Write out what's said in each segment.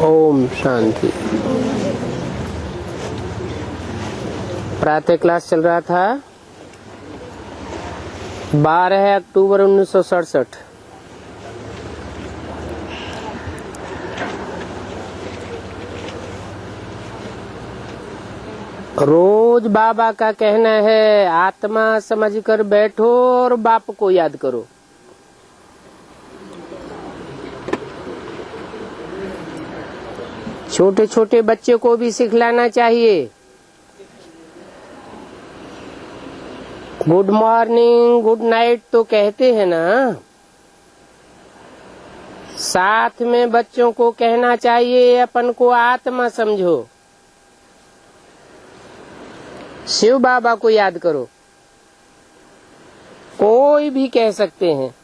ओम शांति। प्रातः क्लास चल रहा था 12 अक्टूबर 1967। रोज बाबा का कहना है आत्मा समझकर बैठो और बाप को याद करो। छोटे छोटे बच्चे को भी सिखलाना चाहिए। गुड मॉर्निंग गुड नाइट तो कहते हैं ना, साथ में बच्चों को कहना चाहिए अपन को आत्मा समझो, शिव बाबा को याद करो। कोई भी कह सकते हैं,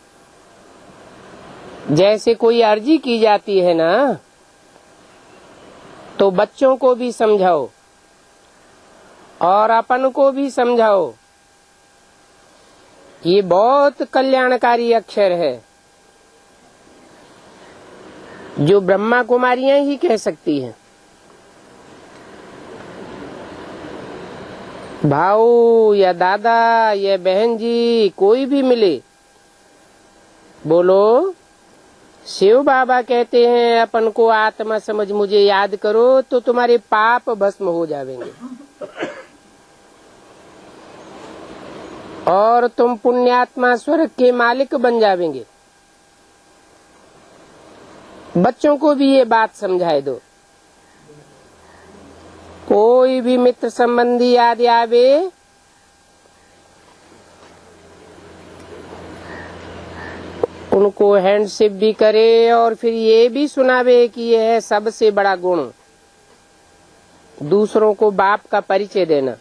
जैसे कोई अर्जी की जाती है ना, तो बच्चों को भी समझाओ और अपन को भी समझाओ। ये बहुत कल्याणकारी अक्षर है जो ब्रह्मा कुमारियां ही कह सकती हैं। भाऊ या दादा या बहन जी कोई भी मिले, बोलो शिव बाबा कहते हैं अपन को आत्मा समझ मुझे याद करो तो तुम्हारे पाप भस्म हो जाएंगे और तुम पुण्यात्मा स्वर्ग के मालिक बन जाएंगे। बच्चों को भी ये बात समझाए दो। कोई भी मित्र संबंधी याद आवे, उनको हैंडशिप भी करे और फिर ये भी सुनावे कि यह है सबसे बड़ा गुण, दूसरों को बाप का परिचय देना।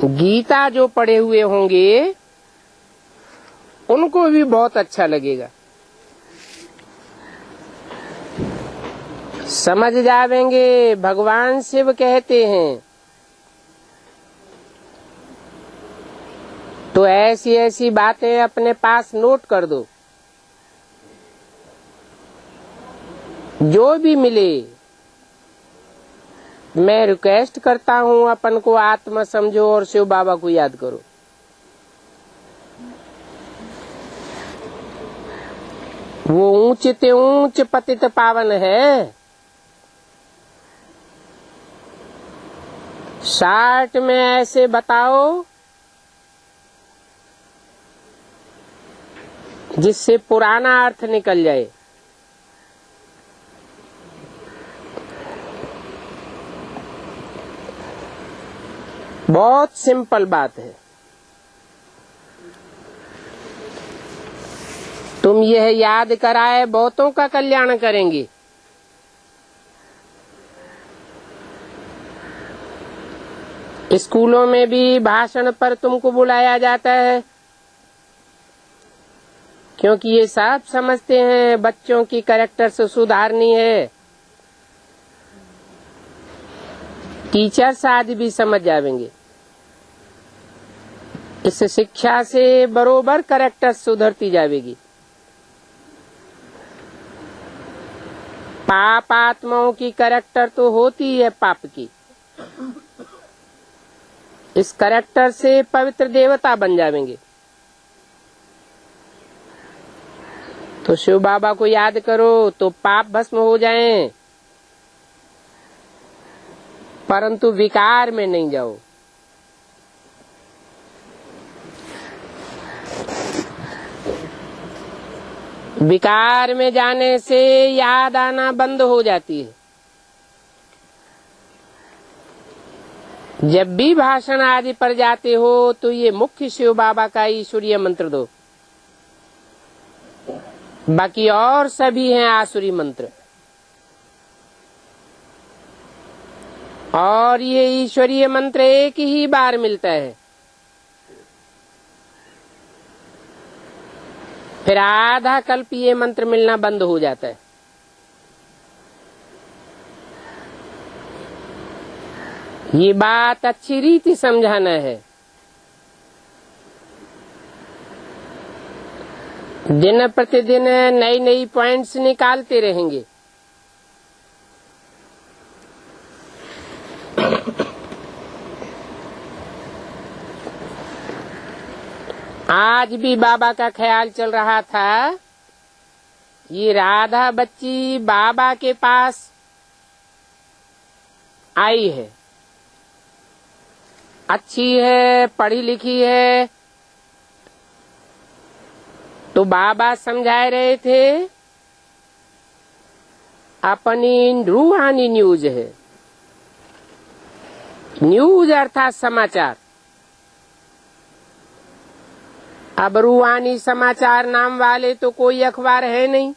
गीता जो पढ़े हुए होंगे उनको भी बहुत अच्छा लगेगा, समझ जावेंगे। भगवान शिव कहते हैं तो ऐसी ऐसी बातें अपने पास नोट कर दो। जो भी मिले, मैं रिक्वेस्ट करता हूँ अपन को आत्मा समझो और शिव बाबा को याद करो। वो ऊंच ते ऊंच पतित पावन है। 60 में ऐसे बताओ जिससे पुराना अर्थ निकल जाए। बहुत सिंपल बात है। तुम यह याद कराए बहुतों का कल्याण करेंगे। स्कूलों में भी भाषण पर तुमको बुलाया जाता है, क्योंकि ये सब समझते हैं बच्चों की कैरेक्टर से सुधारनी है। टीचर्स आदि भी समझ जाएंगे। इस शिक्षा से बरोबर कैरेक्टर सुधरती जाएगी। पाप आत्माओं की कैरेक्टर तो होती है पाप की। इस कैरेक्टर से पवित्र देवता बन जाएंगे। तो शिव बाबा को याद करो तो पाप भस्म हो जाएं, परंतु विकार में नहीं जाओ। विकार में जाने से याद आना बंद हो जाती है। जब भी भाषण आदि पर जाते हो तो ये मुख्य शिव बाबा का ईश्वरीय मंत्र दो, बाकी और सभी हैं आसुरी मंत्र। और ये ईश्वरीय मंत्र एक ही बार मिलता है, फिर आधा कल्प ये मंत्र मिलना बंद हो जाता है। ये बात अच्छी रीति समझाना है। दिन प्रतिदिन नई नई पॉइंट्स निकालते रहेंगे। आज भी बाबा का ख्याल चल रहा था, ये राधा बच्ची बाबा के पास आई है, अच्छी है, पढ़ी लिखी है, तो बाबा समझा रहे थे अपनी रूहानी न्यूज है। न्यूज अर्थात समाचार। अब रूहानी समाचार नाम वाले तो कोई अखबार है नहीं।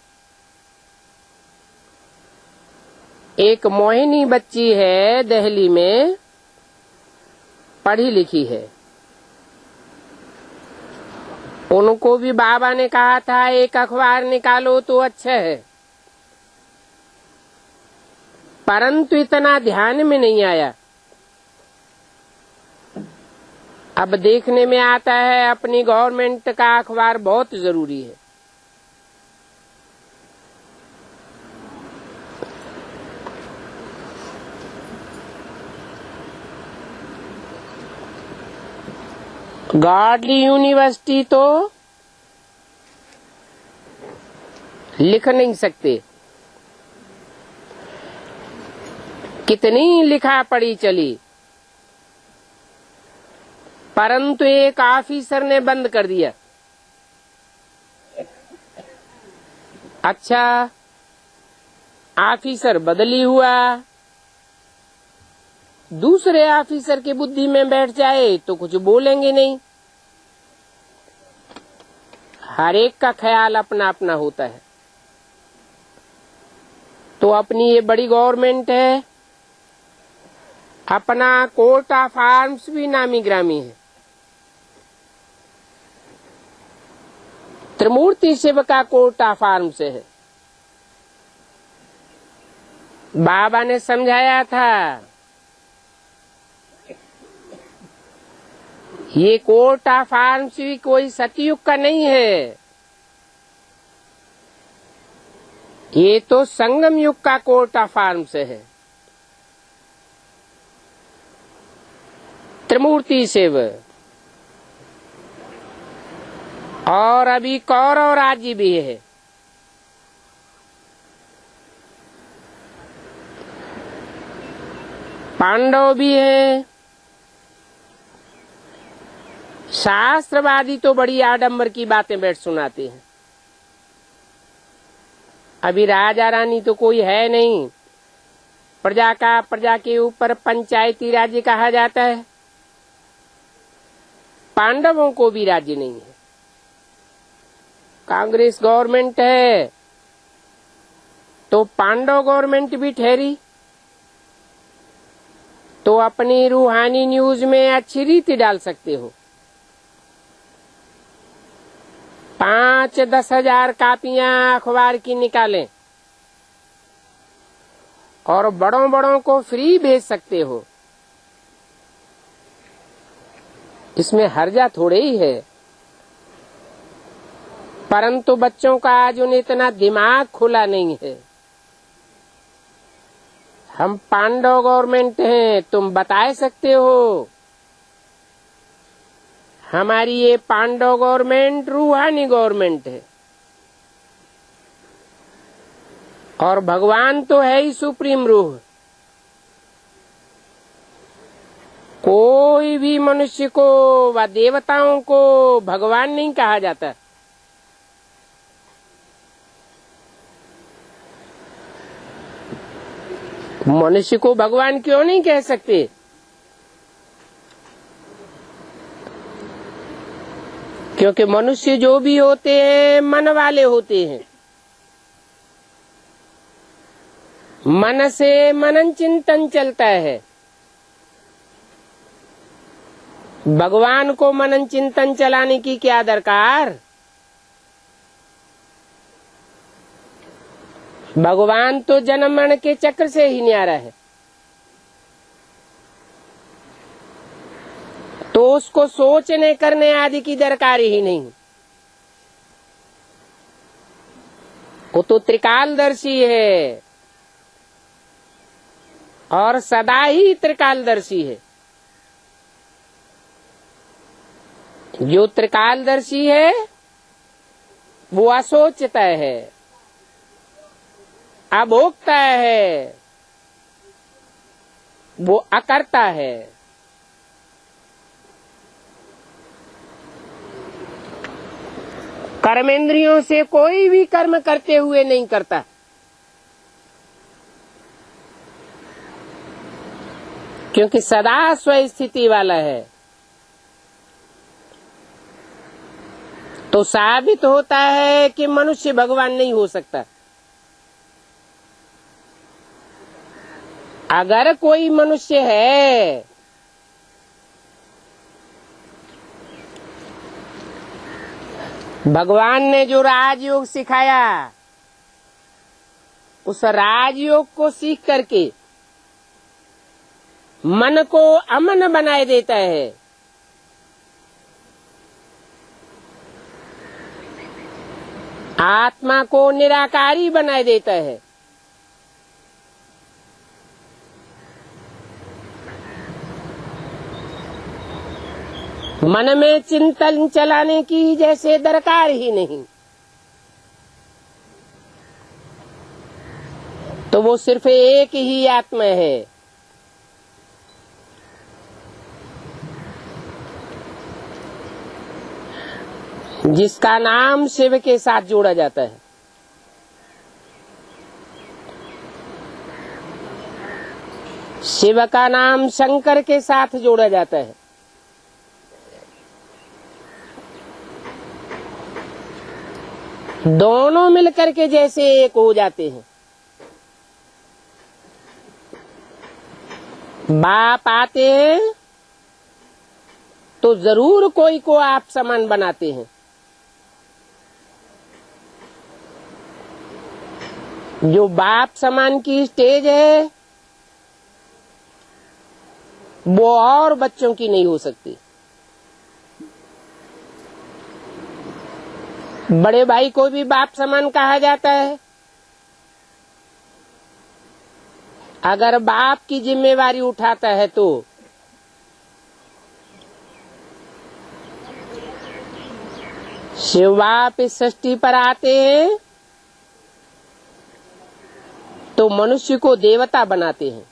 एक मोहिनी बच्ची है, दिल्ली में, पढ़ी लिखी है। उनको भी बाबा ने कहा था एक अखबार निकालो तो अच्छा है, परंतु इतना ध्यान में नहीं आया। अब देखने में आता है अपनी गवर्नमेंट का अखबार बहुत जरूरी है। गॉडली यूनिवर्सिटी तो लिख नहीं सकते, कितनी लिखा पढ़ी चली, परंतु एक ऑफिसर ने बंद कर दिया। अच्छा, ऑफिसर बदली हुआ, दूसरे ऑफिसर की बुद्धि में बैठ जाए तो कुछ बोलेंगे नहीं। हर एक का ख्याल अपना अपना होता है। तो अपनी ये बड़ी गवर्नमेंट है, अपना कोर्ट ऑफ आर्म्स भी नामी ग्रामी है। त्रिमूर्ति शिव का कोर्ट ऑफ आर्म्स है। बाबा ने समझाया था ये कोर्ट ऑफ आर्म्स भी कोई सतयुग का नहीं है, ये तो संगम युग का कोर्ट ऑफ आर्म्स है। त्रिमूर्ति शिव और अभी कौरव राज्य भी है। पांडव भी है। शास्त्रवादी तो बड़ी आडंबर की बातें बैठ सुनाते हैं। अभी राजा रानी तो कोई है नहीं, प्रजा के ऊपर पंचायती राज्य कहा जाता है। पांडवों को भी राज्य नहीं है, कांग्रेस गवर्नमेंट है तो पांडव गवर्नमेंट भी ठहरी। तो अपनी रूहानी न्यूज में अच्छी रीति डाल सकते हो। 5-10 हजार कापियां अखबार की निकालें और बड़ों बड़ों को फ्री भेज सकते हो, इसमें हर्जा थोड़े ही है। परंतु बच्चों का आज उन्हें इतना दिमाग खुला नहीं है। हम पांडव गवर्नमेंट हैं, तुम बता सकते हो। हमारी ये पांडव गवर्नमेंट रूहानी गवर्नमेंट है और भगवान तो है ही सुप्रीम रूह। कोई भी मनुष्य को व देवताओं को भगवान नहीं कहा जाता। मनुष्य को भगवान क्यों नहीं कह सकते? क्योंकि मनुष्य जो भी होते हैं मन वाले होते हैं। मन से मनन चिंतन चलता है। भगवान को मनन चिंतन चलाने की क्या दरकार? भगवान तो जन्म मरण के चक्र से ही न्यारा है, तो उसको सोचने करने आदि की दरकार ही नहीं। वो तो त्रिकालदर्शी है और सदा ही त्रिकालदर्शी है। जो त्रिकालदर्शी है वो अशोचता है, अभोक्ता है, वो अकर्ता है। कर्मेंद्रियों से कोई भी कर्म करते हुए नहीं करता। क्योंकि सदा स्वस्थिति वाला है। तो साबित होता है कि मनुष्य भगवान नहीं हो सकता। अगर कोई मनुष्य है भगवान ने जो राजयोग सिखाया उस राजयोग को सीख करके मन को अमन बनाए देता है, आत्मा को निराकारी बनाए देता है, मन में चिंतन चलाने की जैसे दरकार ही नहीं, तो वो सिर्फ एक ही आत्मा है। जिसका नाम शिव के साथ जोड़ा जाता है। शिव का नाम शंकर के साथ जोड़ा जाता है। दोनों मिलकर के जैसे एक हो जाते हैं। बाप आते हैं तो जरूर कोई को आप समान बनाते हैं। जो बाप समान की स्टेज है वो और बच्चों की नहीं हो सकती। बड़े भाई को भी बाप समान कहा जाता है। अगर बाप की जिम्मेवारी उठाता है तो शिव बाप इस सृष्टि पर आते हैं तो मनुष्य को देवता बनाते हैं।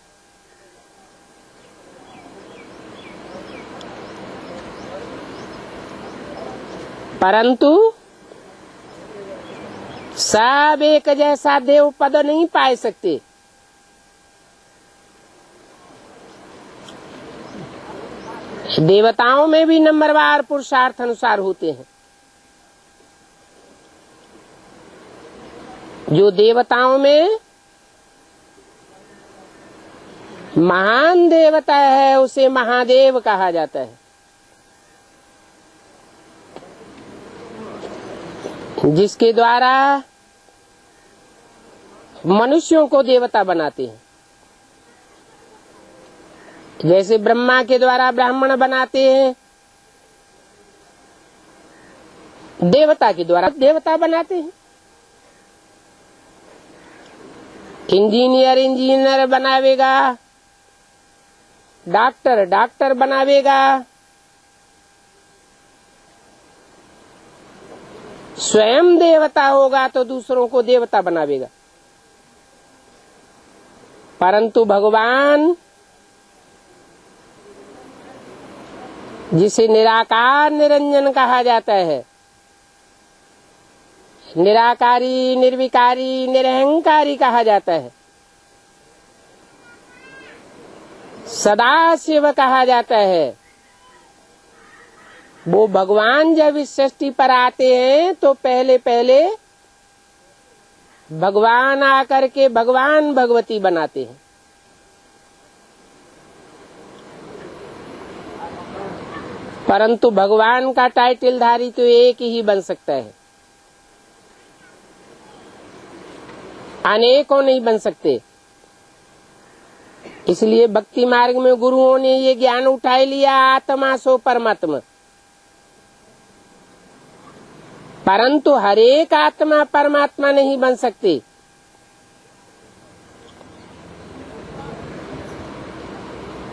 परंतु सब एक जैसा देव पद नहीं पाए सकते। देवताओं में भी नंबरवार पुरुषार्थ अनुसार होते हैं। जो देवताओं में महान देवता है उसे महादेव कहा जाता है। जिसके द्वारा मनुष्यों को देवता बनाते हैं। जैसे ब्रह्मा के द्वारा ब्राह्मण बनाते हैं, देवता के द्वारा देवता बनाते हैं। इंजीनियर बनावेगा, डॉक्टर बनावेगा, स्वयं देवता होगा तो दूसरों को देवता बनावेगा। परंतु भगवान जिसे निराकार निरंजन कहा जाता है, निराकारी निर्विकारी निरहंकारी कहा जाता है, सदा शिव कहा जाता है, वो भगवान जब इस सृष्टि पर आते हैं तो पहले भगवान आकर के भगवान भगवती बनाते हैं। परंतु भगवान का टाइटल धारी तो एक ही बन सकता है, अनेकों नहीं बन सकते। इसलिए भक्ति मार्ग में गुरुओं ने ये ज्ञान उठा लिया, आत्मा सो परमात्मा। परंतु हर एक आत्मा परमात्मा नहीं बन सकती।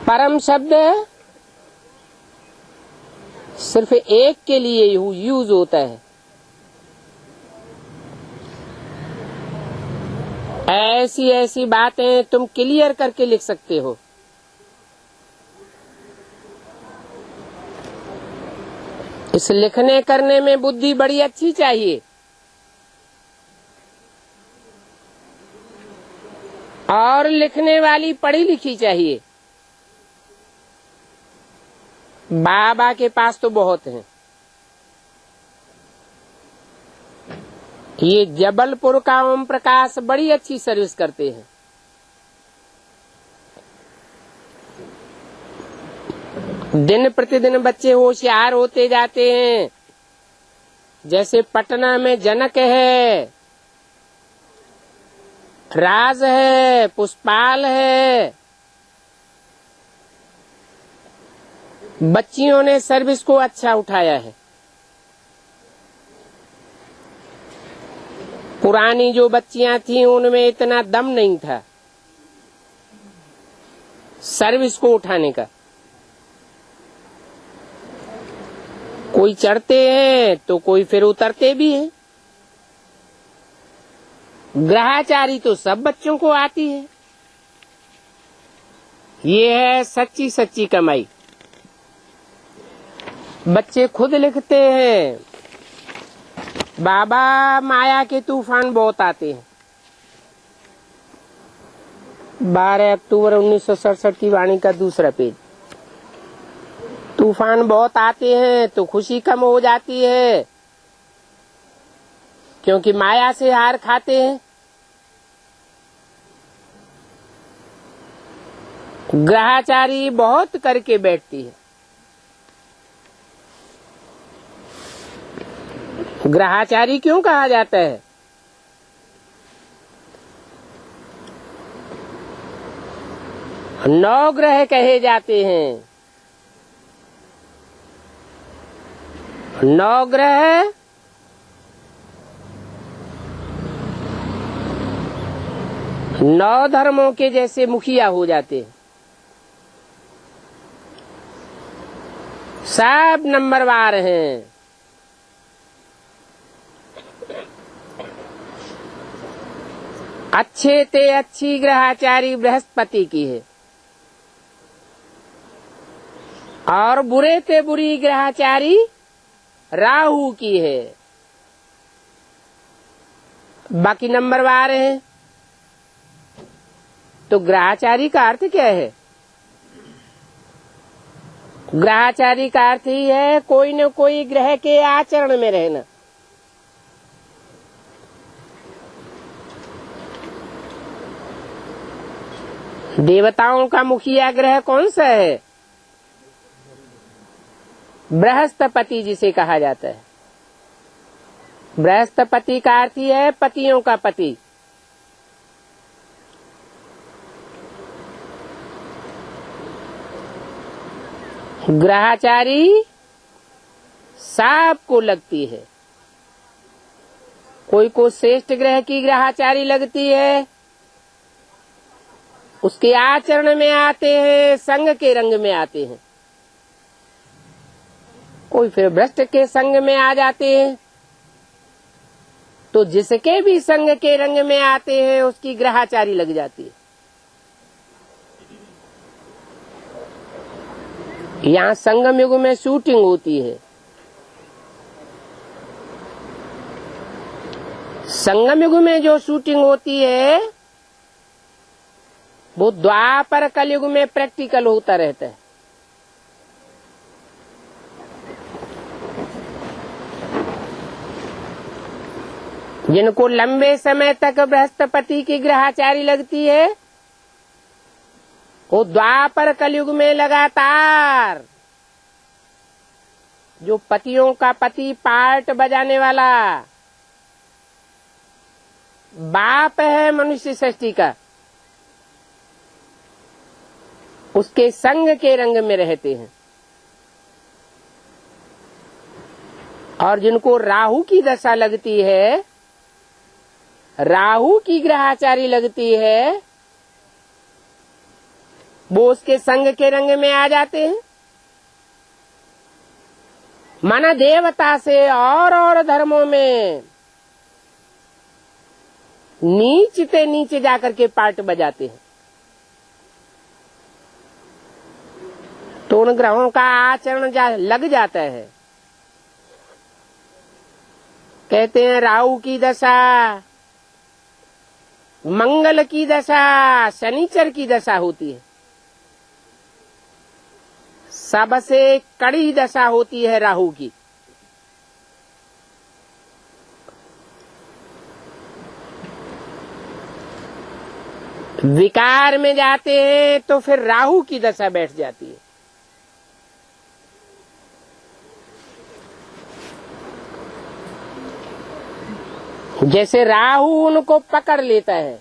परम शब्द सिर्फ एक के लिए यूज होता है। ऐसी ऐसी बातें तुम क्लियर करके लिख सकते हो। इस लिखने करने में बुद्धि बड़ी अच्छी चाहिए और लिखने वाली पढ़ी लिखी चाहिए। बाबा के पास तो बहुत हैं। ये जबलपुर का ओम प्रकाश बड़ी अच्छी सर्विस करते हैं। दिन प्रतिदिन बच्चे होशियार होते जाते हैं। जैसे पटना में जनक है, राज है, पुष्पाल है। बच्चियों ने सर्विस को अच्छा उठाया है। पुरानी जो बच्चियां थी उनमें इतना दम नहीं था सर्विस को उठाने का। कोई चढ़ते हैं तो कोई फिर उतरते भी हैं। ग्रहाचारी तो सब बच्चों को आती है। ये है सच्ची सच्ची कमाई। बच्चे खुद लिखते हैं, बाबा माया के तूफान बहुत आते हैं। 12 अक्टूबर 1967 की वाणी का दूसरा पेज। तूफान बहुत आते हैं तो खुशी कम हो जाती है, क्योंकि माया से हार खाते हैं। ग्रहाचारी बहुत करके बैठती है। ग्रहाचारी क्यों कहा जाता है? नौ ग्रह कहे जाते हैं। नौ ग्रह नौ धर्मों के जैसे मुखिया हो जाते हैं। सब नंबरवार हैं। अच्छे ते अच्छी ग्रहाचारी बृहस्पति की है और बुरे ते बुरी ग्रहाचारी राहु की है। बाकी नंबरवार हैं। तो ग्रहाचारी का अर्थ क्या है? ग्रहाचारी का अर्थ ही है कोई न कोई ग्रह के आचरण में रहना। देवताओं का मुखिया ग्रह कौन सा है? बृहस्पति, जिसे कहा जाता है। बृहस्पति का अर्थ ही है पतियों का पति। ग्रहाचारी सबको लगती है। कोई को श्रेष्ठ ग्रह की ग्रहाचारी लगती है, उसके आचरण में आते हैं, संग के रंग में आते हैं। कोई फिर भ्रष्ट के संग में आ जाते हैं। तो जिसके भी संग के रंग में आते हैं उसकी ग्रहाचारी लग जाती है। यहाँ संगम युग में शूटिंग होती है। संगम युग में जो शूटिंग होती है वो द्वापर कलयुग में प्रैक्टिकल होता रहता है। जिनको लंबे समय तक बृहस्पति की ग्रहाचारी लगती है वो द्वापर कलयुग में लगातार जो पतियों का पति पार्ट बजाने वाला बाप है मनुष्य सृष्टि का, उसके संग के रंग में रहते हैं और जिनको राहु की दशा लगती है, राहु की ग्रहाचारी लगती है, वो उसके संग के रंग में आ जाते हैं। माना देवता से और धर्मों में नीचे नीचे जाकर के पार्ट बजाते हैं। तो उन ग्रहों का आचरण लग जाता है। कहते हैं राहु की दशा, मंगल की दशा, शनिचर की दशा होती है। सबसे कड़ी दशा होती है राहु की। विकार में जाते हैं तो फिर राहु की दशा बैठ जाती है। जैसे राहु उनको पकड़ लेता है,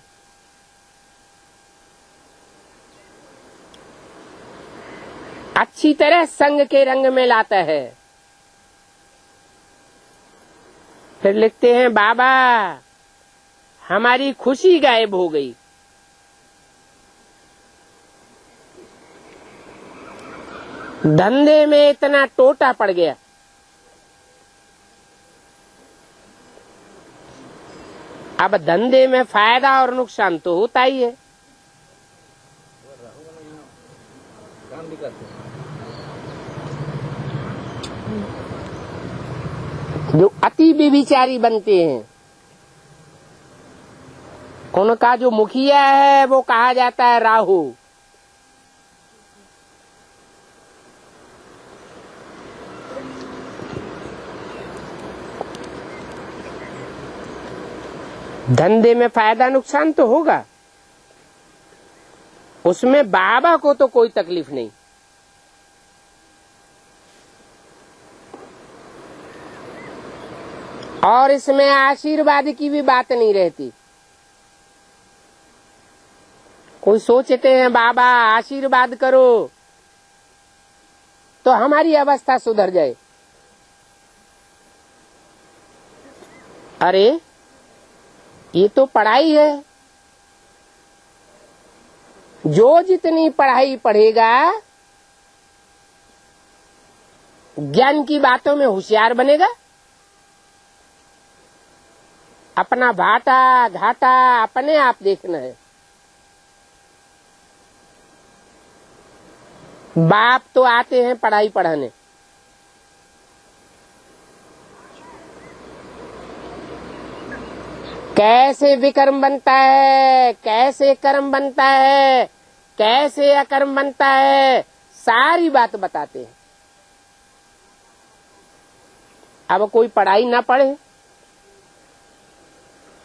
अच्छी तरह संग के रंग में लाता है। फिर लिखते हैं बाबा हमारी खुशी गायब हो गई। धंधे में इतना टोटा पड़ गया। अब धंधे में फायदा और नुकसान तो होता ही है। जो अति व्यभिचारी बनते हैं उनका जो मुखिया है वो कहा जाता है राहु। धंधे में फायदा नुकसान तो होगा, उसमें बाबा को तो कोई तकलीफ नहीं। और इसमें आशीर्वाद की भी बात नहीं रहती। कोई सोचते हैं बाबा आशीर्वाद करो तो हमारी अवस्था सुधर जाए। अरे ये तो पढ़ाई है। जो जितनी पढ़ाई पढ़ेगा, ज्ञान की बातों में होशियार बनेगा। अपना भाटा घाटा अपने आप देखना है। बाप तो आते हैं पढ़ाई पढ़ाने, कैसे विकर्म बनता है, कैसे कर्म बनता है, कैसे अकर्म बनता है, सारी बात बताते हैं। अब कोई पढ़ाई ना पढ़े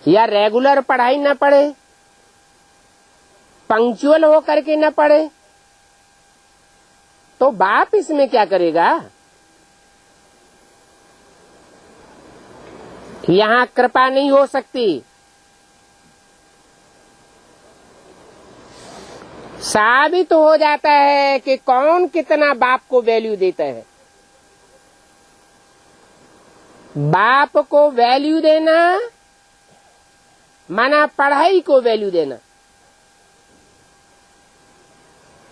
या रेगुलर पढ़ाई ना पढ़े, पंक्चुअल होकर के ना पढ़े, तो बाप इसमें क्या करेगा। यहाँ कृपा नहीं हो सकती। साबित हो जाता है कि कौन कितना बाप को वैल्यू देता है। बाप को वैल्यू देना माना पढ़ाई को वैल्यू देना।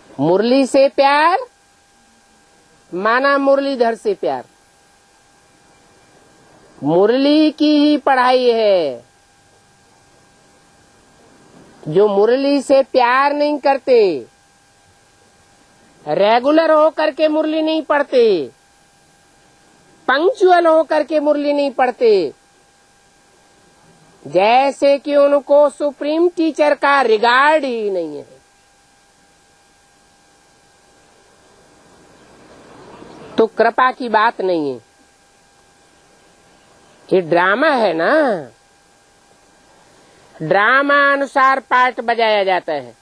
मुरली से प्यार माना मुरलीधर से प्यार। मुरली की ही पढ़ाई है। जो मुरली से प्यार नहीं करते, रेगुलर होकर के मुरली नहीं पढ़ते, पंक्चुअल होकर के मुरली नहीं पढ़ते, जैसे कि उनको सुप्रीम टीचर का रिगार्ड ही नहीं है। तो कृपा की बात नहीं है। ये ड्रामा है ना, ड्रामा अनुसार पार्ट बजाया जाता है।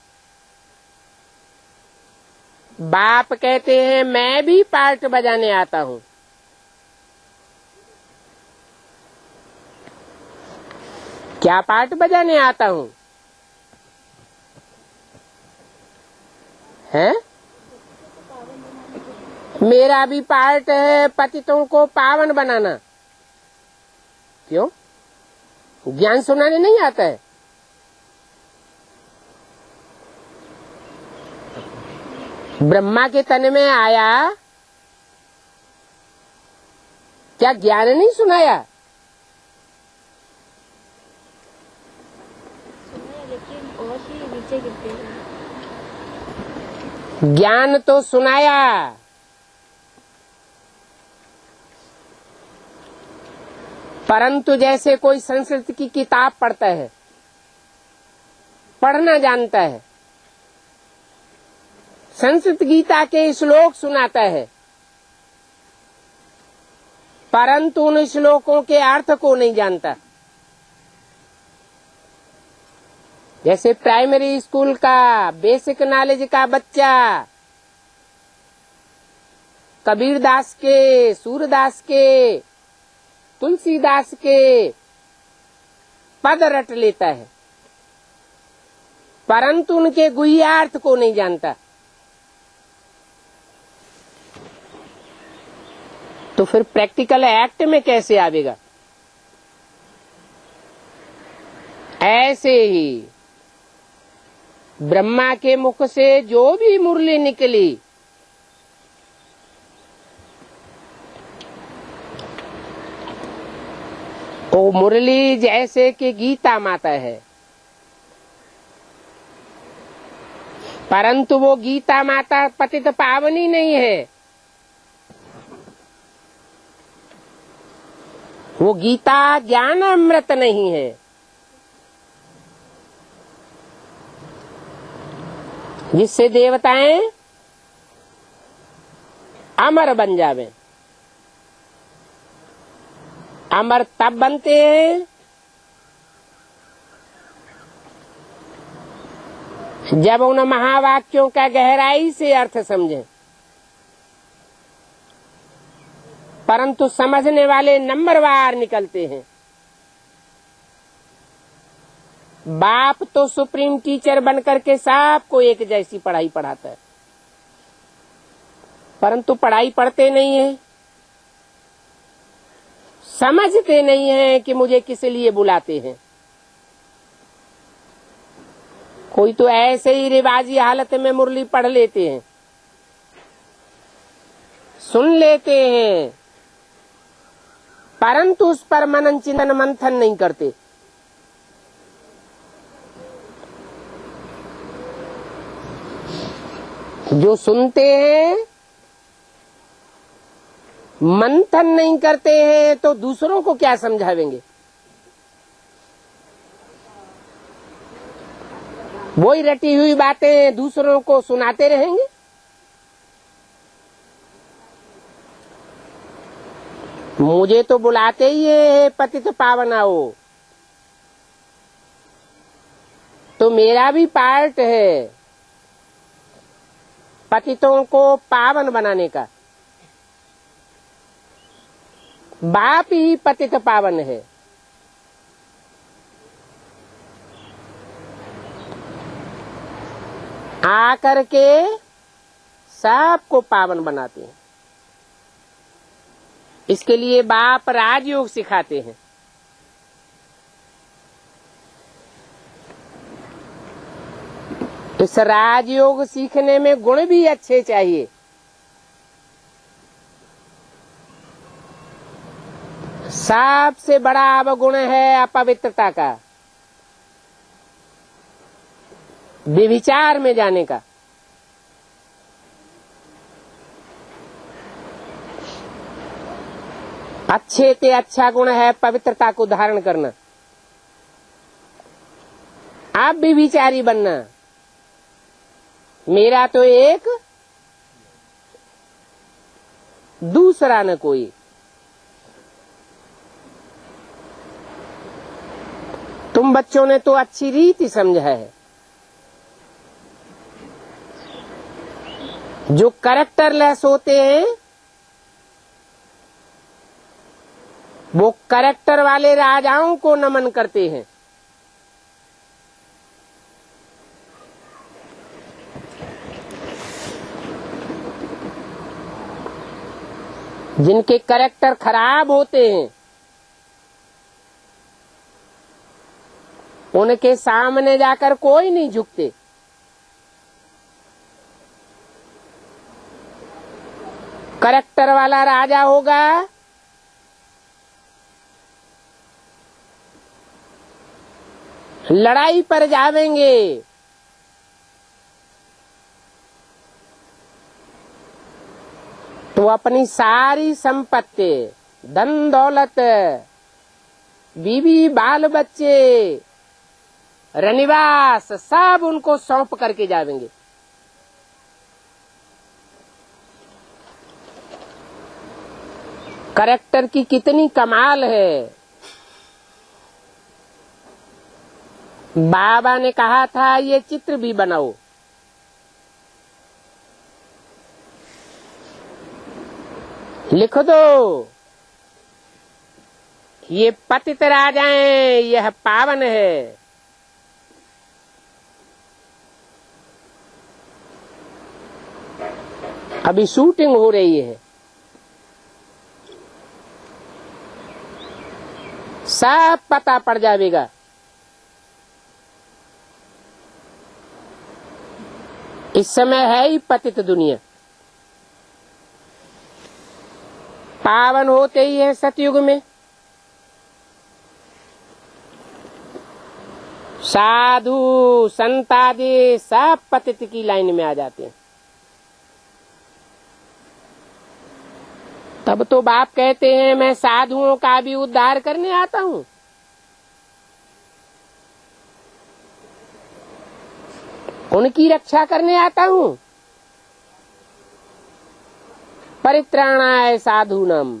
बाप कहते हैं मैं भी पार्ट बजाने आता हूँ। क्या पार्ट बजाने आता हूँ है? मेरा भी पार्ट है पतितों को पावन बनाना। क्यों? ज्ञान सुनाने नहीं आता है? ब्रह्मा के तन में आया, क्या ज्ञान नहीं सुनाया? लेकिन और ही नीचे गिरते हैं। ज्ञान तो सुनाया, परंतु जैसे कोई संस्कृत की किताब पढ़ता है, पढ़ना जानता है, संस्कृत गीता के श्लोक सुनाता है, परंतु उन श्लोकों के अर्थ को नहीं जानता। जैसे प्राइमरी स्कूल का बेसिक नॉलेज का बच्चा कबीरदास के, सूरदास के, तुलसीदास के पद रट लेता है, परंतु उनके गुह्यार्थ को नहीं जानता। तो फिर प्रैक्टिकल एक्ट में कैसे आवेगा? ऐसे ही ब्रह्मा के मुख से जो भी मुरली निकली, वो मुरली जैसे कि गीता माता है, परंतु वो गीता माता पतित पावनी नहीं है। वो गीता ज्ञान अमृत नहीं है। जिससे देवताएं अमर बन जावे। अमर तब बनते हैं जब उन महावाक्यों का गहराई से अर्थ समझें, परंतु समझने वाले नंबरवार निकलते हैं। बाप तो सुप्रीम टीचर बनकर के सबको एक जैसी पढ़ाई पढ़ाता है, परंतु पढ़ाई पढ़ते नहीं है, समझते नहीं है कि मुझे किस लिए बुलाते हैं। कोई तो ऐसे ही रिवाजी हालत में मुरली पढ़ लेते हैं, सुन लेते हैं, परंतु उस पर मनन चिंतन मंथन नहीं करते। जो सुनते हैं, मंथन नहीं करते हैं, तो दूसरों को क्या समझावेंगे? वही रटी हुई बातें दूसरों को सुनाते रहेंगे। मुझे तो बुलाते ही है पतित पावन आओ, तो मेरा भी पार्ट है पतितों को पावन बनाने का। बाप ही पतित पावन है। आकर के सबको पावन बनाते हैं। इसके लिए बाप राजयोग सिखाते हैं। इस राजयोग सीखने में गुण भी अच्छे चाहिए। सबसे बड़ा अवगुण है अपवित्रता का, व्यभिचार में जाने का। अच्छे से अच्छा गुण है पवित्रता को धारण करना। आप भी विचारी बनना। मेरा तो एक, दूसरा न कोई। तुम बच्चों ने तो अच्छी रीति समझा है। जो कैरेक्टरलेस होते हैं वो कैरेक्टर वाले राजाओं को नमन करते हैं। जिनके कैरेक्टर खराब होते हैं उनके सामने जाकर कोई नहीं झुकते। करैक्टर वाला राजा होगा लड़ाई पर जावेंगे, तो अपनी सारी संपत्ति, धन दौलत, बीवी बाल बच्चे, रनिवास सब उनको सौंप करके जावेंगे। करैक्टर की कितनी कमाल है। बाबा ने कहा था ये चित्र भी बनाओ। लिख दो, ये पतित राजाएं, यह पावन है। अभी शूटिंग हो रही है, सब पता पड़ जाएगा। इस समय है ही पतित दुनिया, पावन होते ही है सतयुग में। साधु संत आदि सब पतित की लाइन में आ जाते हैं। तब तो बाप कहते हैं मैं साधुओं का भी उद्धार करने आता हूँ। उनकी रक्षा करने आता हूँ। परित्राणाय साधूनम,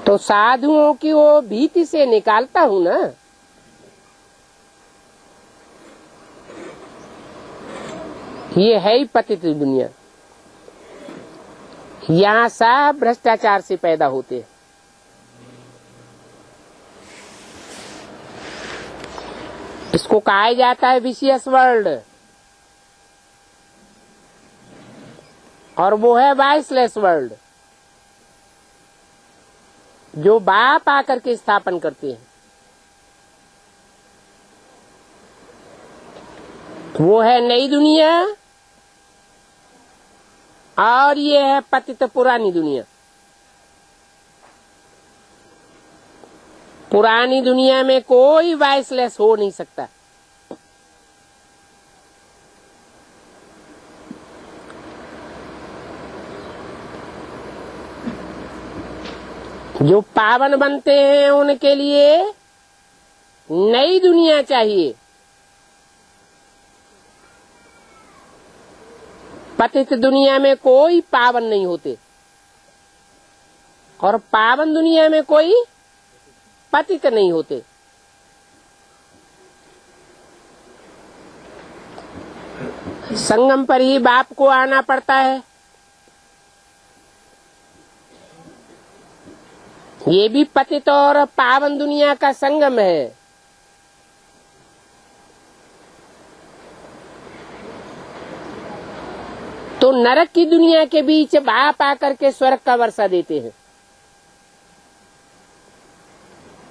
तो साधुओं की वो भीति से निकालता हूँ ना। ये है ही पतित दुनिया। यहाँ सब भ्रष्टाचार से पैदा होते हैं। इसको कहा जाता है विशियस वर्ल्ड, और वो है वाइसलेस वर्ल्ड, जो बाप आकर के स्थापन करते हैं। वो है नई दुनिया और ये है पतित पुरानी दुनिया। पुरानी दुनिया में कोई वाइसलेस हो नहीं सकता। जो पावन बनते हैं उनके लिए नई दुनिया चाहिए। पतित दुनिया में कोई पावन नहीं होते और पावन दुनिया में कोई पतित नहीं होते। संगम पर ही बाप को आना पड़ता है। ये भी पतित और पावन दुनिया का संगम है। तो नरक की दुनिया के बीच बाप आकर के स्वर्ग का वर्षा देते हैं,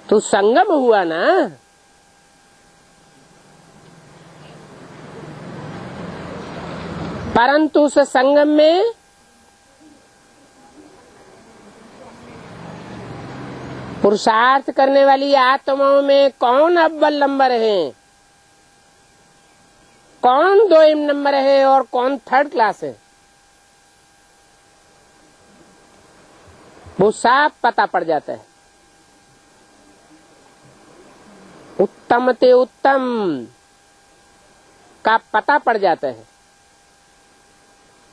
तो संगम हुआ ना। परंतु उस संगम में पुरुषार्थ करने वाली आत्माओं में कौन अव्वल नंबर है, कौन 2 नंबर है और कौन 3rd क्लास है, वो साफ पता पड़ जाता है। उत्तम ते उत्तम का पता पड़ जाता है।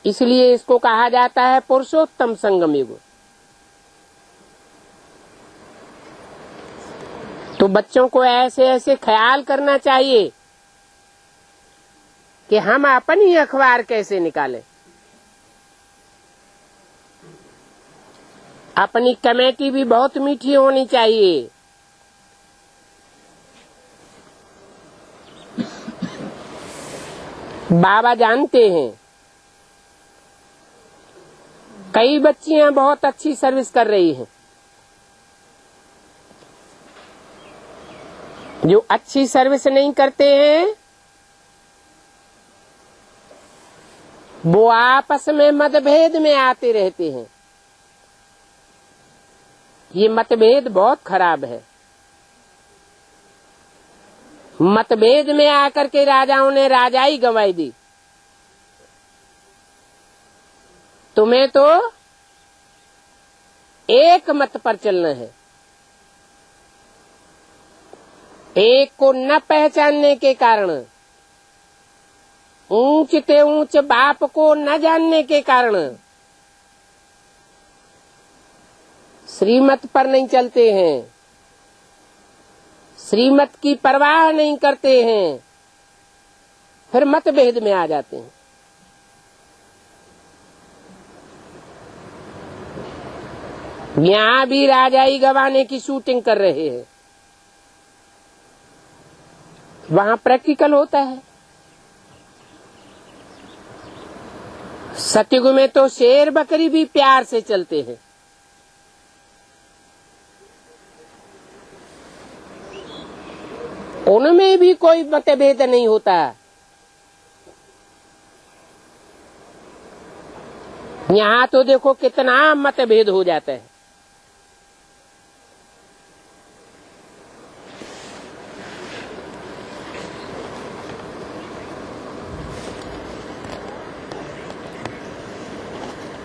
इसलिए इसको कहा जाता है पुरुषोत्तम संगम युग। तो बच्चों को ऐसे ऐसे ख्याल करना चाहिए कि हम अपनी अखबार कैसे निकालें। अपनी कमेटी भी बहुत मीठी होनी चाहिए। बाबा जानते हैं कई बच्चियां बहुत अच्छी सर्विस कर रही हैं, जो अच्छी सर्विस नहीं करते हैं वो आपस में मतभेद में आते रहते हैं। ये मतभेद बहुत खराब है। मतभेद में आकर के राजाओं ने राजाई गंवाई दी। तुम्हें तो एक मत पर चलना है। एक को न पहचानने के कारण, ऊंच ते ऊंच बाप को न जानने के कारण श्रीमत पर नहीं चलते हैं, श्रीमत की परवाह नहीं करते हैं, फिर मतभेद में आ जाते हैं। यहाँ भी राजाई गंवाने की शूटिंग कर रहे हैं। वहाँ प्रैक्टिकल होता है। सतयुग में तो शेर बकरी भी प्यार से चलते हैं। उनमें भी कोई मतभेद नहीं होता। यहाँ तो देखो कितना मतभेद हो जाता है।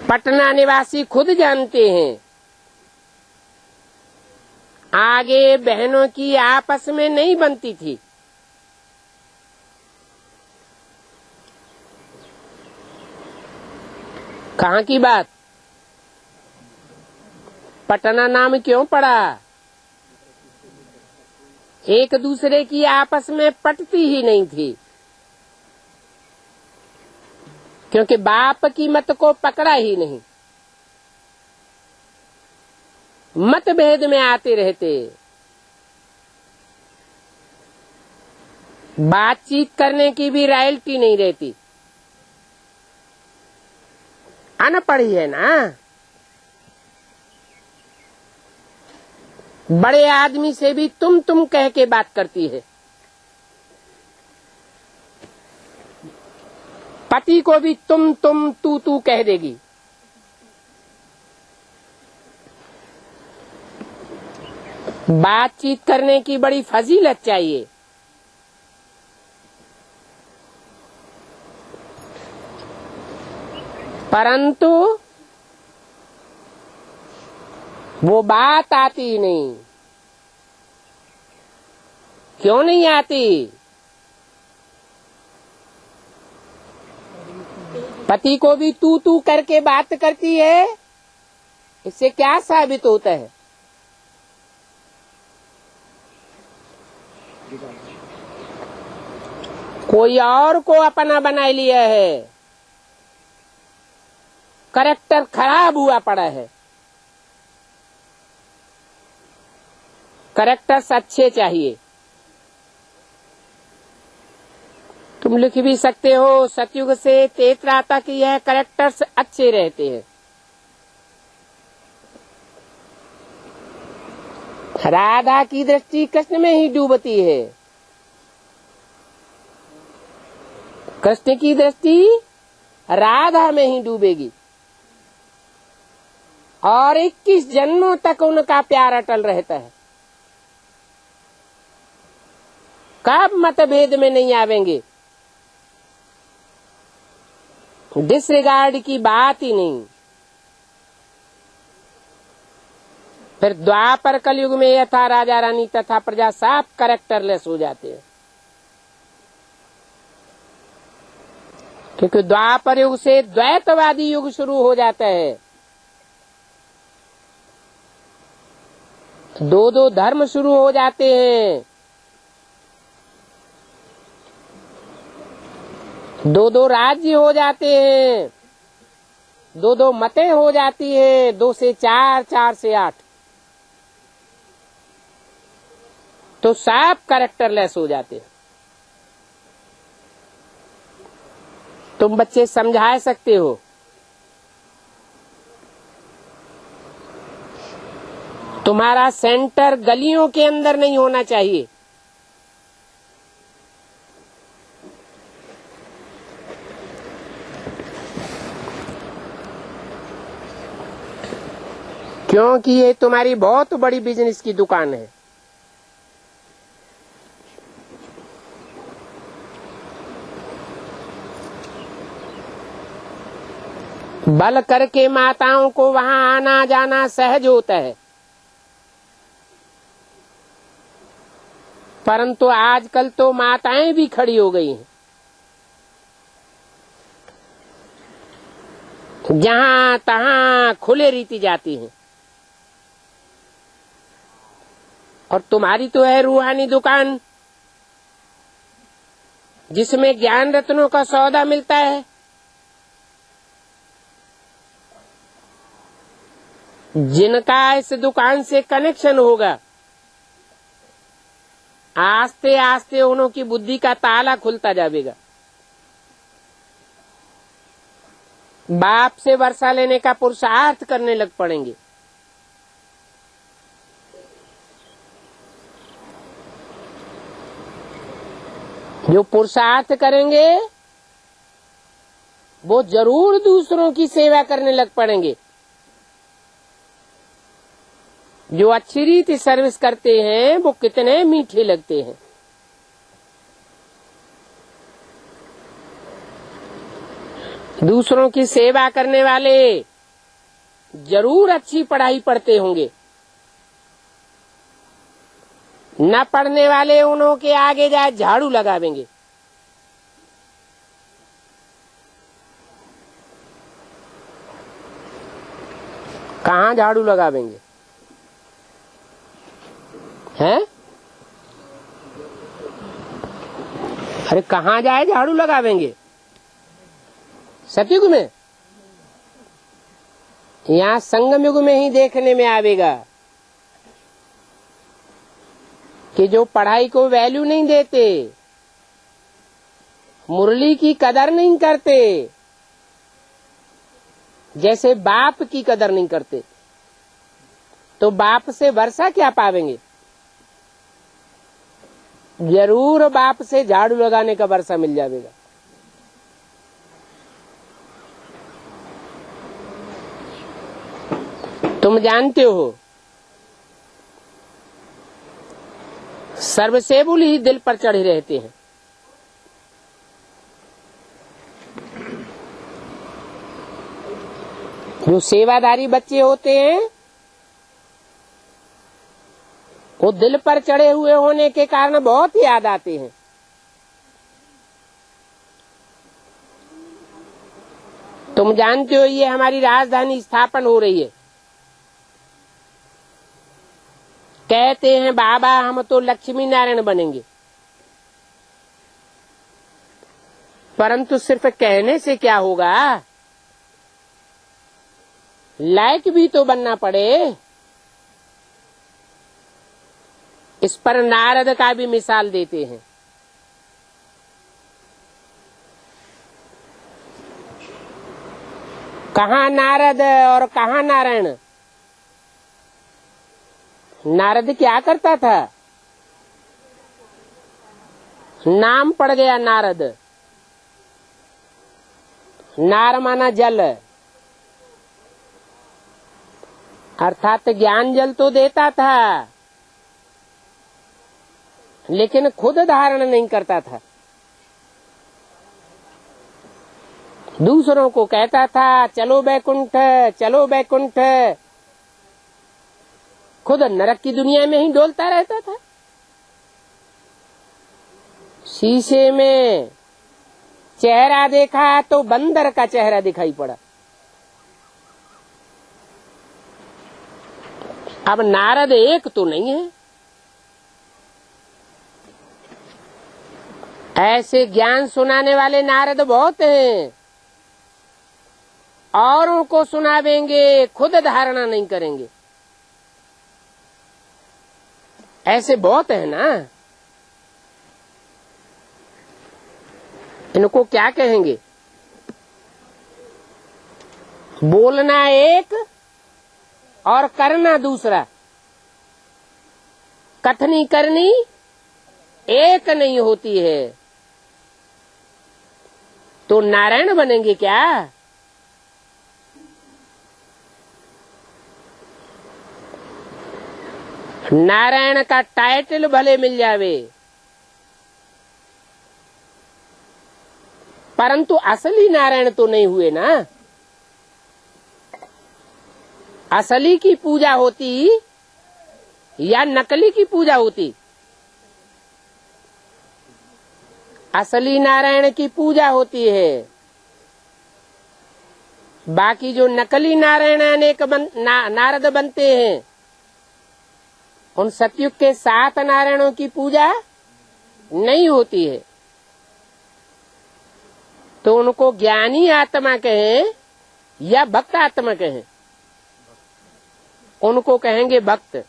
पटना निवासी खुद जानते हैं, आगे बहनों की आपस में नहीं बनती थी। कहाँ की बात? पटना नाम क्यों पड़ा? एक दूसरे की आपस में पटती ही नहीं थी, क्योंकि बाप की मत को पकड़ा ही नहीं। मतभेद में आते रहते, बातचीत करने की भी रॉयल्टी नहीं रहती। अनपढ़ ही है ना। बड़े आदमी से भी तुम कह के बात करती है। पति को भी तुम तू कह देगी। बातचीत करने की बड़ी फजीलत चाहिए। परंतु वो बात आती ही नहीं। क्यों नहीं आती? पति को भी तू करके बात करती है। इससे क्या साबित होता है? कोई और को अपना बना लिया है। कैरेक्टर खराब हुआ पड़ा है। कैरेक्टर्स अच्छे चाहिए। तुम लिख भी सकते हो, सतयुग से तेतरा तक यह कैरेक्टर्स अच्छे रहते हैं। राधा की दृष्टि कृष्ण में ही डूबती है। कृष्ण की दृष्टि राधा में ही डूबेगी और 21 जन्मों तक उनका प्यार अटल रहता है। कब मतभेद में नहीं आवेंगे? डिसरिगार्ड की बात ही नहीं। फिर द्वापर कलयुग में यथा राजा रानी तथा प्रजा साफ कैरेक्टरलेस हो जाते हैं, क्योंकि द्वापर युग से द्वैतवादी युग शुरू हो जाता है। दो धर्म शुरू हो जाते हैं, दो राज्य हो जाते हैं, दो मतें हो जाती है, 2 से 4, 4 से 8। तो साफ कैरेक्टरलेस हो जाते हैं। तुम बच्चे समझा सकते हो, तुम्हारा सेंटर गलियों के अंदर नहीं होना चाहिए। क्योंकि ये तुम्हारी बहुत बड़ी बिजनेस की दुकान है। बल करके माताओं को वहां आना जाना सहज होता है, परंतु आजकल तो माताएं भी खड़ी हो गई हैं। जहां तहां खुले रीति जाती हैं। और तुम्हारी तो है रूहानी दुकान, जिसमें ज्ञान रत्नों का सौदा मिलता है। जिनका इस दुकान से कनेक्शन होगा, आस्ते आस्ते उन्हों की बुद्धि का ताला खुलता जाएगा। बाप से वर्षा लेने का पुरुषार्थ करने लग पड़ेंगे। जो पुरुषार्थ करेंगे वो जरूर दूसरों की सेवा करने लग पड़ेंगे। जो अच्छी रीति सर्विस करते हैं वो कितने मीठे लगते हैं। दूसरों की सेवा करने वाले जरूर अच्छी पढ़ाई पढ़ते होंगे। न पढ़ने वाले उन्हों के आगे जाए झाड़ू लगावेंगे। कहाँ झाड़ू लगावेंगे हैं? अरे कहाँ जाए झाड़ू लगावेंगे? सतयुग में? यहाँ संगम युग में ही देखने में आवेगा कि जो पढ़ाई को वैल्यू नहीं देते, मुरली की कदर नहीं करते, जैसे बाप की कदर नहीं करते, तो बाप से वर्षा क्या पावेंगे? जरूर बाप से झाड़ू लगाने का वर्षा मिल जाएगा। तुम जानते हो सर्वसेवुल ही दिल पर चढ़े रहते हैं। जो सेवादारी बच्चे होते हैं वो दिल पर चढ़े हुए होने के कारण बहुत याद आते हैं। तुम जानते हो ये हमारी राजधानी स्थापन हो रही है। कहते हैं बाबा हम तो लक्ष्मी नारायण बनेंगे, परंतु सिर्फ कहने से क्या होगा? लायक भी तो बनना पड़े। इस पर नारद का भी मिसाल देते हैं। कहाँ नारद और कहाँ नारायण? नारद क्या करता था? नाम पड़ गया नारद। नार माना जल, अर्थात ज्ञान जल तो देता था, लेकिन खुद धारण नहीं करता था। दूसरों को कहता था चलो बैकुंठ, चलो बैकुंठ, खुद नरक की दुनिया में ही डोलता रहता था। शीशे में चेहरा देखा तो बंदर का चेहरा दिखाई पड़ा। अब नारद एक तो नहीं है। ऐसे ज्ञान सुनाने वाले नारद बहुत हैं। औरों को सुनावेंगे, खुद धारणा नहीं करेंगे। ऐसे बहुत है ना। इनको क्या कहेंगे? बोलना एक और करना दूसरा। कथनी करनी एक नहीं होती है। तो नारायण बनेंगे क्या? नारायण का टाइटल भले मिल जावे, परंतु असली नारायण तो नहीं हुए ना। असली की पूजा होती या नकली की पूजा होती? असली नारायण की पूजा होती है। बाकी जो नकली नारायण अनेक नारद बनते हैं, उन सतयुग के 7 नारायणों की पूजा नहीं होती है। तो उनको ज्ञानी आत्मा कहें या भक्त आत्मा कहें? उनको कहेंगे भक्त।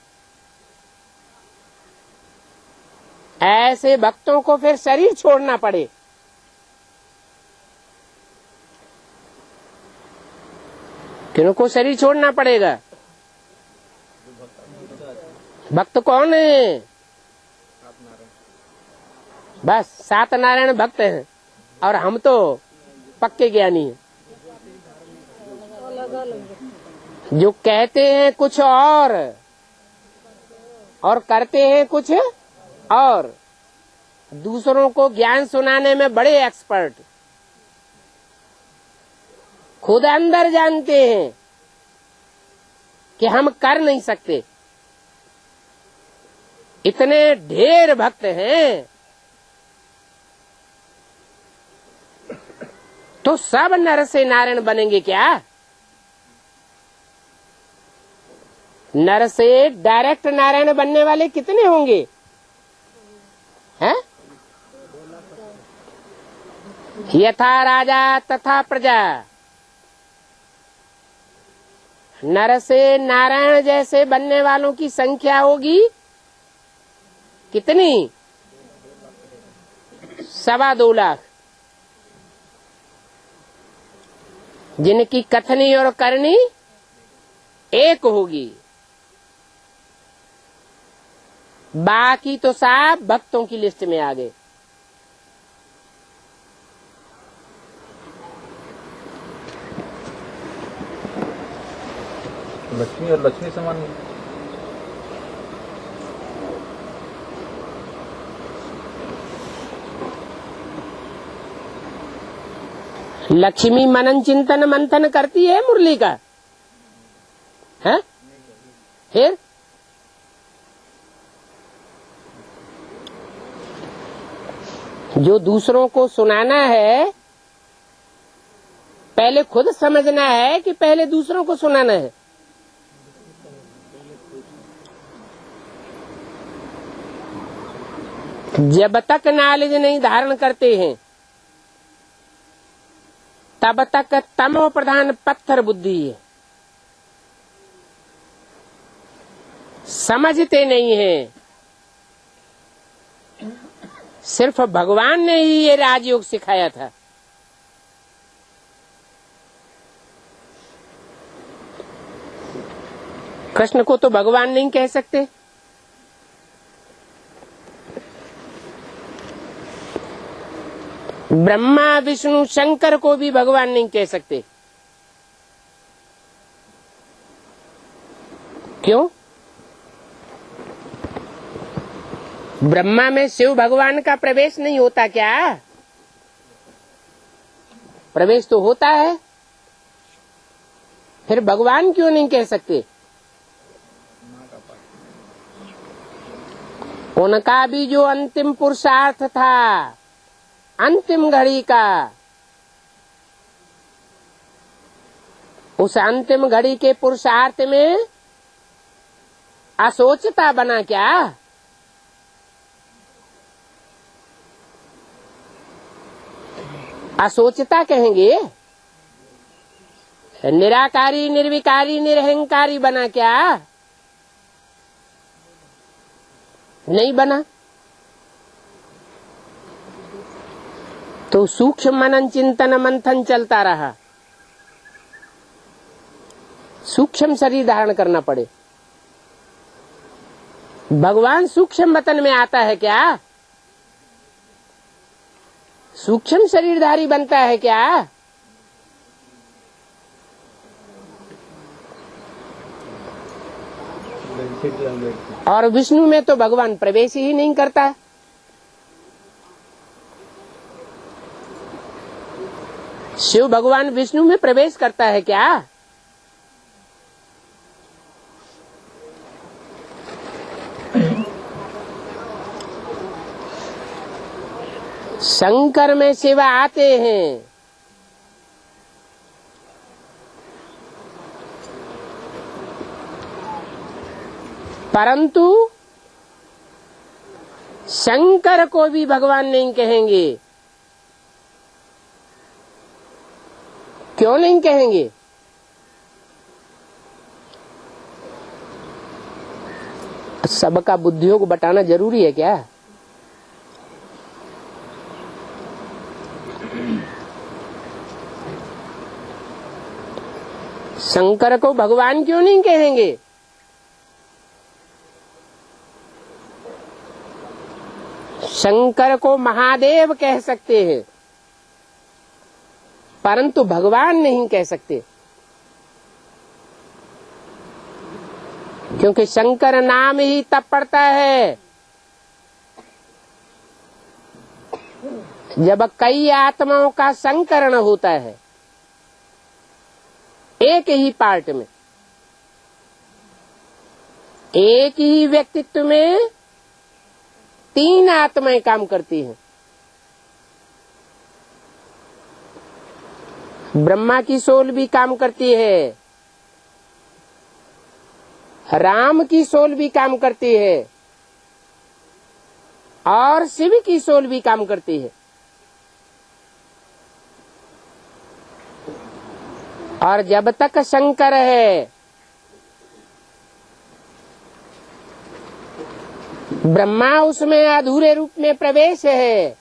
ऐसे भक्तों को फिर शरीर छोड़ना पड़े। किनको शरीर छोड़ना पड़ेगा? भक्त कौन है? बस 7 नारायण भक्त हैं और हम तो पक्के ज्ञानी हैं। जो कहते हैं कुछ और करते हैं कुछ और, दूसरों को ज्ञान सुनाने में बड़े एक्सपर्ट, खुद अंदर जानते हैं कि हम कर नहीं सकते। इतने ढेर भक्त हैं तो सब नर से नारायण बनेंगे क्या? नर से डायरेक्ट नारायण बनने वाले कितने होंगे? हैं? यथा राजा तथा प्रजा। नर से नारायण जैसे बनने वालों की संख्या होगी कितनी? 2.25 लाख। जिनकी कथनी और करनी एक होगी। बाकी तो सब भक्तों की लिस्ट में आ गए। लक्ष्मी और लक्ष्मी समान लक्ष्मी मनन चिंतन मंथन करती है मुरली का, है? फिर जो दूसरों को सुनाना है, पहले खुद समझना है कि पहले दूसरों को सुनाना है। जब तक नॉलेज नहीं धारण करते हैं तब तक तमो प्रधान पत्थर बुद्धि है, समझते नहीं है। सिर्फ भगवान ने ही ये राजयोग सिखाया था। कृष्ण को तो भगवान नहीं कह सकते, ब्रह्मा विष्णु शंकर को भी भगवान नहीं कह सकते। क्यों? ब्रह्मा में शिव भगवान का प्रवेश नहीं होता क्या? प्रवेश तो होता है, फिर भगवान क्यों नहीं कह सकते? उनका भी जो अंतिम पुरुषार्थ था, अंतिम घड़ी का, उस अंतिम घड़ी के पुरुषार्थ में असोचता बना क्या? असोचता कहेंगे? निराकारी निर्विकारी निरहंकारी बना क्या? नहीं बना। तो सूक्ष्म मनन चिंतन मंथन चलता रहा। सूक्ष्म शरीर धारण करना पड़े। भगवान सूक्ष्म वतन में आता है क्या? सूक्ष्म शरीरधारी बनता है क्या? और विष्णु में तो भगवान प्रवेश ही नहीं करता। शिव भगवान विष्णु में प्रवेश करता है क्या? शंकर में शिव आते हैं, परंतु शंकर को भी भगवान नहीं कहेंगे। क्यों नहीं कहेंगे? सबका बुद्धियों को बताना जरूरी है क्या? शंकर को भगवान क्यों नहीं कहेंगे? शंकर को महादेव कह सकते हैं, परंतु भगवान नहीं कह सकते, क्योंकि शंकर नाम ही तब पड़ता है जब कई आत्माओं का संकरण होता है एक ही पार्ट में, एक ही व्यक्तित्व में 3 आत्माएं काम करती हैं। ब्रह्मा की सोल भी काम करती है, राम की सोल भी काम करती है, और शिव की सोल भी काम करती है। और जब तक शंकर है, ब्रह्मा उसमें अधूरे रूप में प्रवेश है,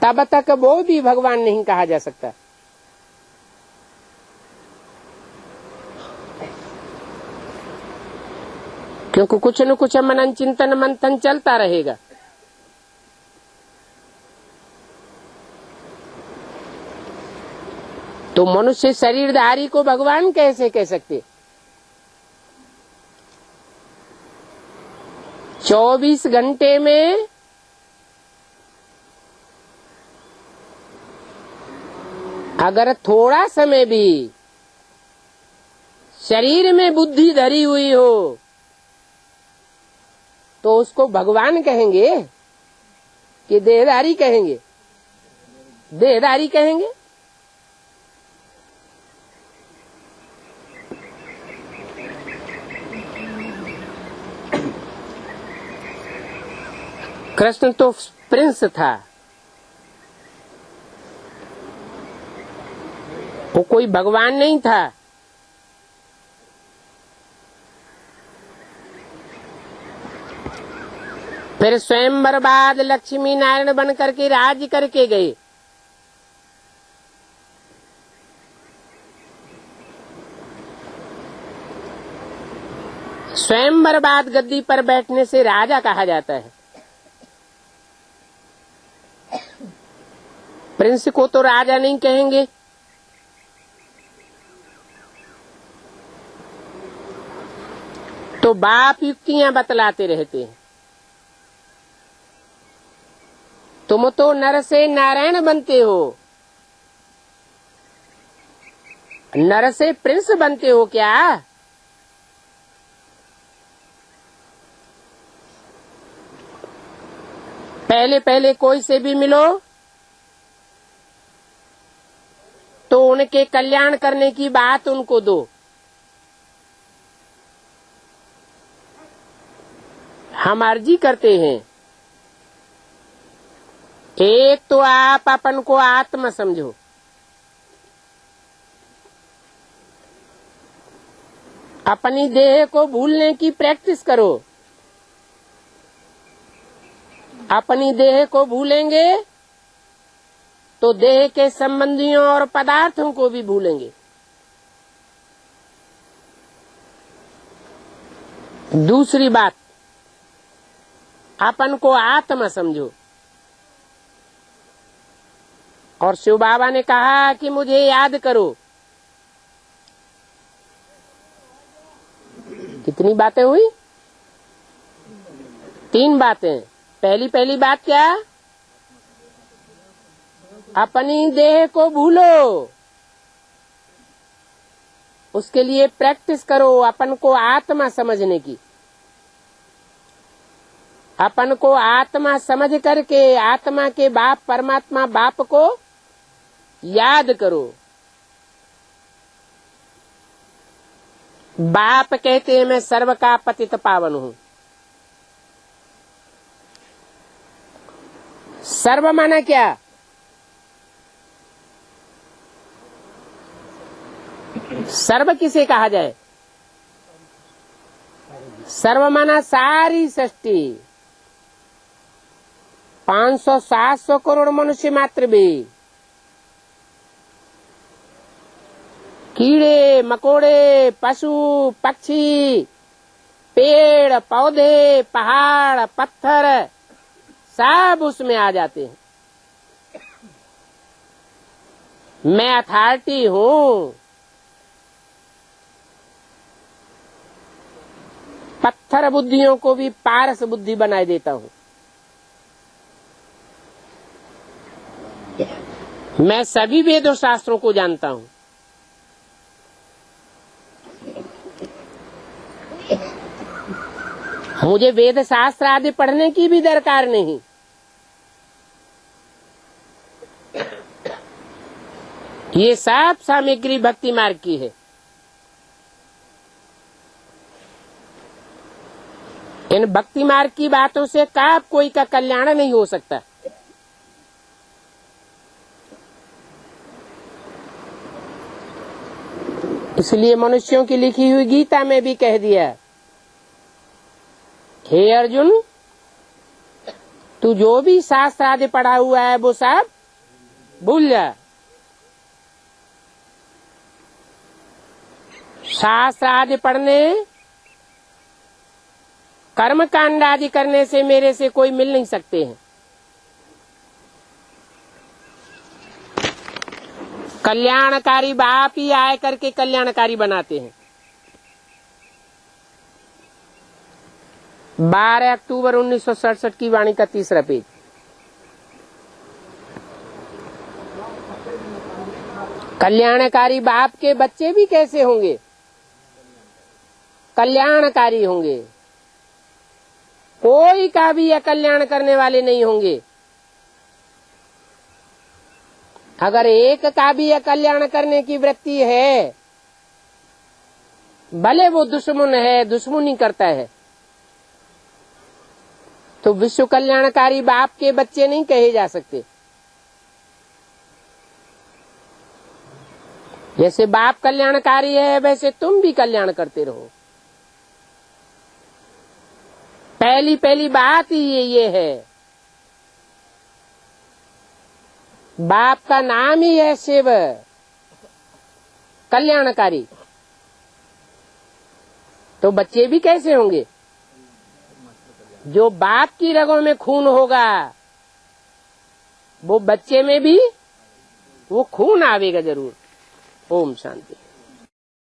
तब तक वो भी भगवान नहीं कहा जा सकता। क्योंकि कुछ न कुछ मनन चिंतन मंथन चलता रहेगा। तो मनुष्य शरीरधारी को भगवान कैसे कह सकते? 24 घंटे में अगर थोड़ा समय भी शरीर में बुद्धि धरी हुई हो तो उसको भगवान कहेंगे कि देहधारी कहेंगे? देहधारी कहेंगे। कृष्ण तो प्रिंस था, वो कोई भगवान नहीं था। फिर स्वयंवर बाद लक्ष्मी नारायण बन करके राज करके गए। स्वयंवर बाद गद्दी पर बैठने से राजा कहा जाता है। प्रिंस को तो राजा नहीं कहेंगे। तो बाप युक्तियां बतलाते रहते हैं, तुम तो नर से नारायण बनते हो, नर से प्रिंस बनते हो क्या? पहले पहले कोई से भी मिलो तो उनके कल्याण करने की बात उनको दो। हम अर्जी करते हैं, एक तो आप अपन को आत्मा समझो, अपनी देह को भूलने की प्रैक्टिस करो। अपनी देह को भूलेंगे तो देह के संबंधियों और पदार्थों को भी भूलेंगे। दूसरी बात, अपन को आत्मा समझो। और शिव बाबा ने कहा कि मुझे याद करो। कितनी बातें हुई? 3 बातें। पहली बात क्या? अपनी देह को भूलो, उसके लिए प्रैक्टिस करो अपन को आत्मा समझने की। अपन को आत्मा समझ करके आत्मा के बाप परमात्मा बाप को याद करो। बाप कहते हैं मैं सर्व का पतित पावन हूं। सर्व माना क्या? सर्व किसे कहा जाए? सर्व माना सारी सृष्टि। 500-700 करोड़ मनुष्य मात्र भी, कीड़े मकोड़े, पशु पक्षी, पेड़ पौधे, पहाड़ पत्थर, सब उसमें आ जाते हैं। मैं अथॉरिटी हूं। पत्थर बुद्धियों को भी पारस बुद्धि बनाए देता हूं। मैं सभी वेदों शास्त्रों को जानता हूं। मुझे वेद शास्त्र आदि पढ़ने की भी दरकार नहीं। ये सब सामग्री भक्ति मार्ग की है। इन भक्ति मार्ग की बातों से कब कोई का कल्याण नहीं हो सकता। इसलिए मनुष्यों की लिखी हुई गीता में भी कह दिया, हे अर्जुन, तू जो भी शास्त्र आदि पढ़ा हुआ है वो सब भूल जा। शास्त्र आदि पढ़ने, कर्म कांड आदि करने से मेरे से कोई मिल नहीं सकते हैं। कल्याणकारी बाप ही आए करके कल्याणकारी बनाते हैं। 12 अक्टूबर 1967 की वाणी का 3रा पेज। कल्याणकारी बाप के बच्चे भी कैसे होंगे? कल्याणकारी होंगे। कोई का भी अकल्याण करने वाले नहीं होंगे। अगर एक का भी अकल्याण करने की वृत्ति है, भले वो दुश्मन है, दुश्मनी करता है, तो विश्व कल्याणकारी बाप के बच्चे नहीं कहे जा सकते। जैसे बाप कल्याणकारी है वैसे तुम भी कल्याण करते रहो। पहली बात ही ये है। बाप का नाम ही है शिव कल्याणकारी। तो बच्चे भी कैसे होंगे? जो बाप की रगों में खून होगा वो बच्चे में भी वो खून आवेगा जरूर। ओम शांति।